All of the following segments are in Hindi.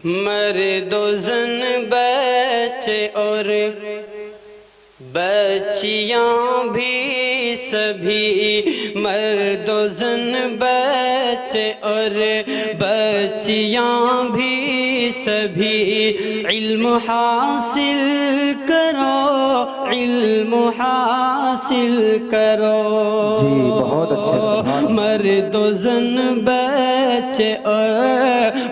मर्दो ज़न बच्चे और बच्चियाँ भी सभी, मर्दो ज़न बच्चे और बच्चियाँ भी सभी, इल्म हासिल करो, इल्म हासिल करो। जी बहुत अच्छे से। मर्दो ज़न बच्चे और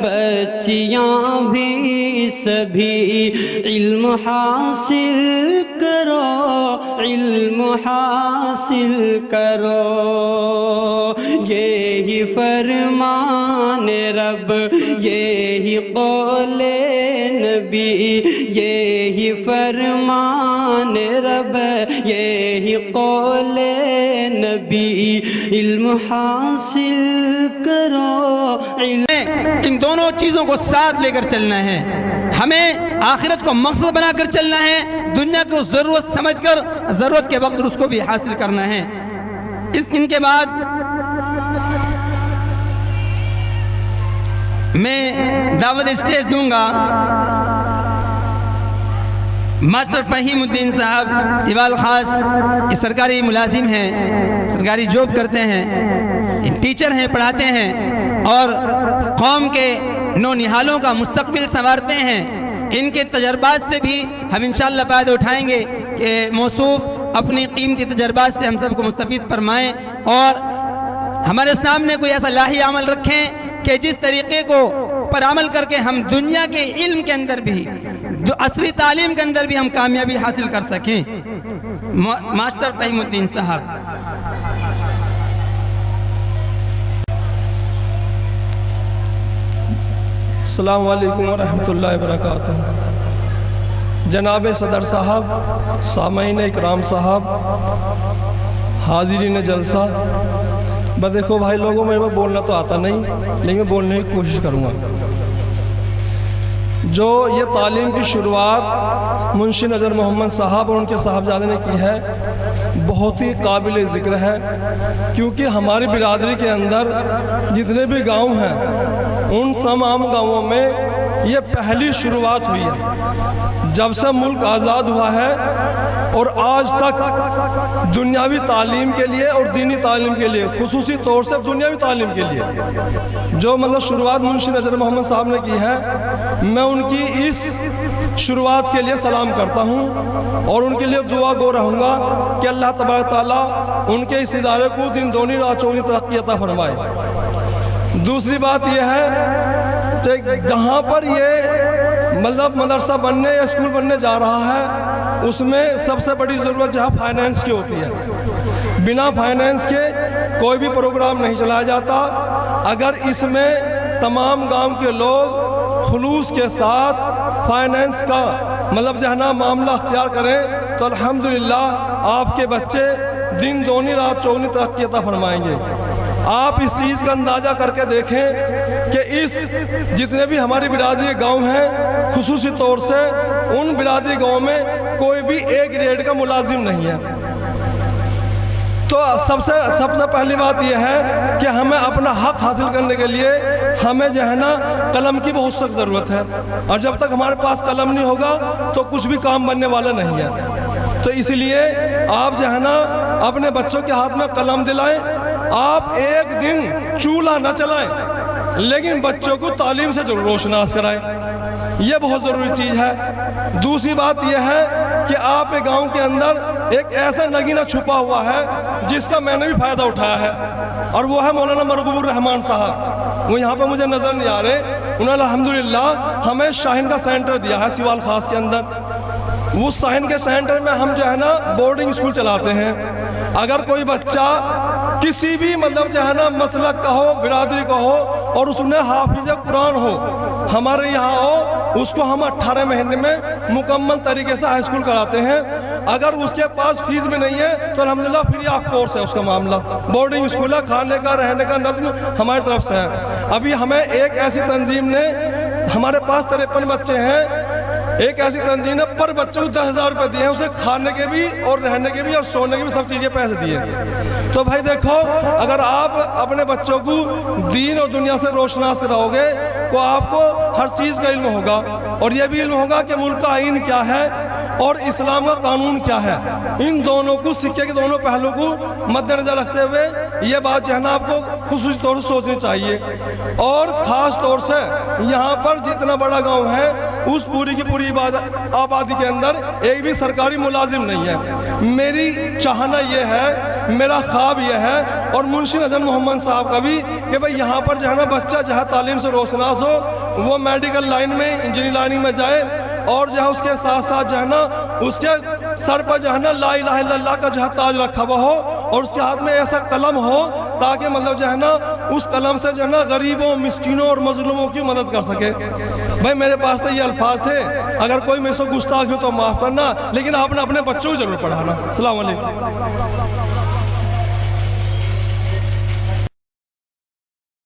बच्चियाँ भी सभी, इल्म हासिल करो, इल्म हासिल करो। यही फरमान रब, यही कौले नबी, यही फरमान रब, यही कौले नबी, इल्म हासिल करो। इन दोनों चीज़ों को साथ लेकर चलना है। हमें आखिरत को मकसद बनाकर चलना है, दुनिया को ज़रूरत समझकर ज़रूरत के वक्त उसको भी हासिल करना है। इनके बाद मैं दावत स्टेज दूंगा मास्टर फ़हीमुद्दीन साहब सिवाल ख़ास। इस सरकारी मुलाजिम हैं, सरकारी जॉब करते हैं, टीचर हैं, पढ़ाते हैं और कौम के नौनिहालों का मुस्तकबिल संवारते हैं। इनके तजर्बात से भी हम इंशाअल्लाह फ़ायदा उठाएंगे कि मौसूफ़ अपनी कीमती तजर्बात से हम सबको मुस्तफ़ीद फरमाएँ और हमारे सामने कोई ऐसा लाही अमल रखें कि जिस तरीक़े को पर अमल करके हम दुनिया के इल्म के अंदर भी, असली तालीम के अंदर भी हम कामयाबी हासिल कर सकें। मास्टर फ़हीमुद्दीन साहब। अस्सलाम वालेकुम वरहमतुल्लाहि वबरकातुहू। जनाब सदर साहब, सामईन इकराम साहब, हाज़रीन जलसा। बस देखो भाई लोगों, मेरे को बोलना तो आता नहीं, लेकिन मैं बोलने की कोशिश करूँगा। जो ये तालीम की शुरुआत मुंशी नज़र मोहम्मद साहब और उनके साहबजादे ने की है, बहुत ही काबिल ज़िक्र है, क्योंकि हमारी बिरादरी के अंदर जितने भी गांव हैं उन तमाम गांवों में ये पहली शुरुआत हुई है। जब से मुल्क आज़ाद हुआ है और आज तक दुनियावी तालीम के लिए और दीनी तालीम के लिए, खुसूसी तौर से दुनियावी तालीम के लिए जो मतलब शुरुआत मुंशी नज़र मोहम्मद साहब ने की है, मैं उनकी इस शुरुआत के लिए सलाम करता हूँ और उनके लिए दुआ गो रहूँगा कि अल्लाह तबारक तआला उनके इस इदारे को दिन दोनी रात चौगनी तरक्की अता फरमाए। दूसरी बात यह है कि जहाँ पर ये मतलब मदरसा बनने या स्कूल बनने जा रहा है, उसमें सबसे बड़ी ज़रूरत जहाँ फाइनेंस की होती है। बिना फाइनेंस के कोई भी प्रोग्राम नहीं चलाया जाता। अगर इसमें तमाम गांव के लोग खुलूस के साथ फाइनेंस का मतलब जो है ना मामला अख्तियार करें, तो अल्हम्दुलिल्लाह आपके बच्चे दिन दोनी रात चौगनी तरक्की अता फरमाएंगे। आप इस चीज़ का अंदाज़ा करके देखें कि इस जितने भी हमारी बिरादरी गांव हैं, खुसूसी तौर से उन बिरादरी गांव में कोई भी ए ग्रेड का मुलाजिम नहीं है। तो सबसे पहली बात यह है कि हमें अपना हक हासिल करने के लिए हमें जो है ना कलम की बहुत सख्त ज़रूरत है, और जब तक हमारे पास कलम नहीं होगा तो कुछ भी काम बनने वाला नहीं है। तो इसलिए आप जो है ना अपने बच्चों के हाथ में कलम दिलाएं। आप एक दिन चूल्हा न चलाएं, लेकिन बच्चों को तालीम से जरूर रोशनास कराएं, यह बहुत ज़रूरी चीज़ है। दूसरी बात यह है कि आप एक गांव के अंदर एक ऐसा नगीना छुपा हुआ है जिसका मैंने भी फ़ायदा उठाया है, और वो है मौलाना मरगूबुर रहमान साहब। वो यहाँ पर मुझे नज़र नहीं आ रहे। उन्होंने अल्हम्दुलिल्लाह हमें शाहीन का सेंटर दिया है सिवाल ख़ास के अंदर। उस शाहीन के सेंटर में हम जो है ना बोर्डिंग स्कूल चलाते हैं। अगर कोई बच्चा किसी भी मतलब जो है ना मसलक का हो, बिरादरी का हो, और उसने हाफिज़ कुरान हो, हमारे यहाँ हो, उसको हम 18 महीने में मुकम्मल तरीके से हाई स्कूल कराते हैं। अगर उसके पास फीस भी नहीं है तो अल्हम्दुलिल्लाह फ्री ऑफ कोर्स है उसका मामला। बोर्डिंग स्कूल है, खाने का रहने का नज़्म हमारी तरफ से है। अभी हमें एक ऐसी तंजीम ने, हमारे पास 53 बच्चे हैं, एक ऐसी तंजीम ने पर बच्चे को 10,000 रुपये दिए हैं, उसे खाने के भी और रहने के भी और सोने के भी सब चीज़ें पैसे दिए। तो भाई देखो, अगर आप अपने बच्चों को दीन और दुनिया से रोशनास कराओगे तो आपको हर चीज़ का इल्म होगा, और यह भी इल्म होगा कि मुल्क का आइन क्या है और इस्लाम का कानून क्या है। इन दोनों को, सिक्के के दोनों पहलू को मद्देनजर रखते हुए ये बात जो है ना आपको खुसूसी तौर से सोचनी चाहिए। और ख़ास तौर से यहाँ पर जितना बड़ा गांव है उस पूरी की पूरी आबादी के अंदर एक भी सरकारी मुलाजिम नहीं है। मेरी चाहना ये है, मेरा ख्वाब ये है, और मुंशी नजर मोहम्मद साहब का भी, कि भाई यहाँ पर जो है ना बच्चा जो है तालीम से रोशनास हो, वो मेडिकल लाइन में, इंजीनियरिंग लाइन में जाए, और जो है उसके साथ साथ जो है ना उसके सर पर जो है ना ला इलाहा इल्लल्लाह का जो है ताज रखा हुआ हो, और उसके हाथ में ऐसा कलम हो ताकि मतलब जो है ना उस कलम से जो है ना गरीबों, मिस्किनों और मजलूमों की मदद कर सके। भाई मेरे पास तो ये अल्फाज थे, अगर कोई मेरे से गुस्ताख हो तो माफ़ करना, लेकिन आपने अपने बच्चों को जरूर पढ़ाना। अस्सलाम वालेकुम।